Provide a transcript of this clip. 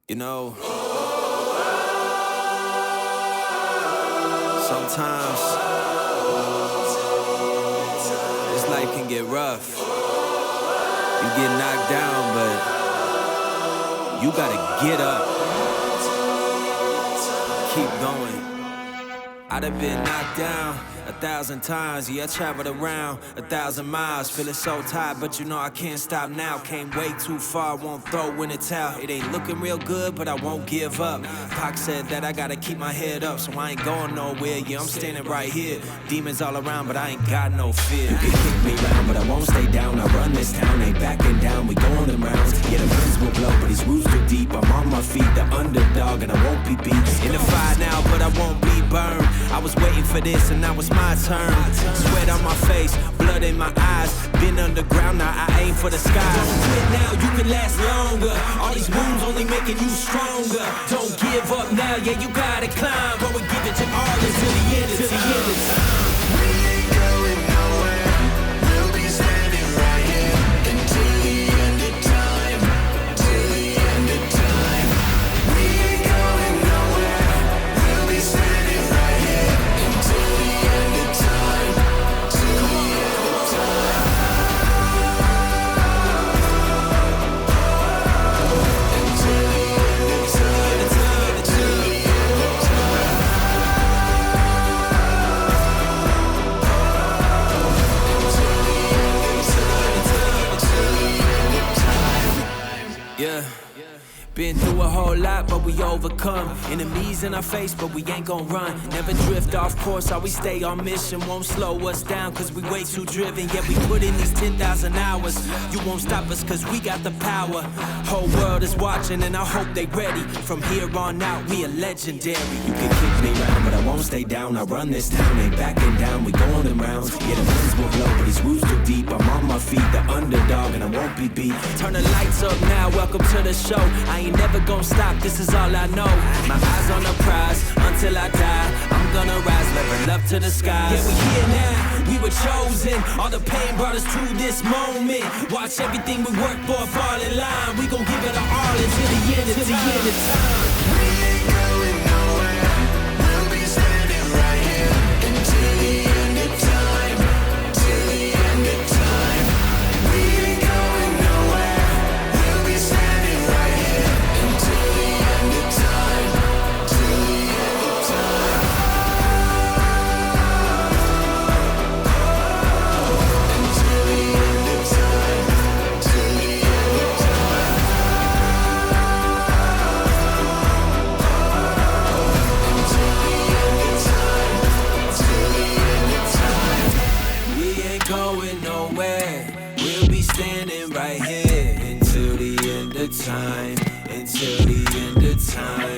You know, sometimes this life can get rough. You get knocked down, but you gotta get up. Keep going. I'd have been knocked down 1,000 times, yeah, I traveled around 1,000 miles, feeling so tired, but you know I can't stop now. Came way too far, won't throw in the towel. It ain't looking real good, but I won't give up. Pac said that I gotta keep my head up, so I ain't going nowhere, yeah, I'm standing right here. Demons all around, but I ain't got no fear. You can kick me around, but I won't stay down. I run this town, ain't backing down, we going them rounds. Yeah, the winds will blow, but these roots too deep. I'm on my feet, the underdog, and I won't be beat. In the fire now, but I won't be burned. I was waiting for this, and now it's my turn. Sweat on my face, blood in my eyes. Been underground, now I aim for the skies. Don't quit now, you can last longer. All these wounds only making you stronger. Don't give up now, yeah, you gotta climb. Go and give it your all until the end of time. We ain't going nowhere. We'll be standing right here until the end of time. Till the end of time. We ain't going nowhere. We'll be standing right here until the end of time. Till the end of time. Until the end of time. Till the end of time. Yeah. Been through a whole lot, but we overcome. Enemies in our face, but we ain't gon' run. Never drift off course, always stay on mission. Won't slow us down, cause we way too driven. Yeah, we put in these 10,000 hours. You won't stop us, cause we got the power. Whole world is watching, and I hope they ready. From here on out, we are legendary. You can kick me around, but I won't stay down. I run this town, ain't backing down. We going them rounds. Yeah, the winds will blow, but these roots too deep. I'm on my feet, the underdog, and I won't be beat. Turn the lights up now, welcome to the show. I ain't never gonna stop, this is all I know. My eyes on the prize, until I die. I'm gonna rise, level up to the skies. Yeah, we here now, we were chosen. All the pain brought us to this moment. Watch everything we work for fall in line. We gon' give it our all until the end of time. We ain't going nowhere. We'll be standing right here until the end of time. Till the end of time. We ain't going nowhere. We'll be standing right here until the end of time. Till the end of time. Until the end of time. Till the end of time. Until the end of time. Till the end of time. We ain't going nowhere. We'll be standing right here until the end of time. Until the end of time.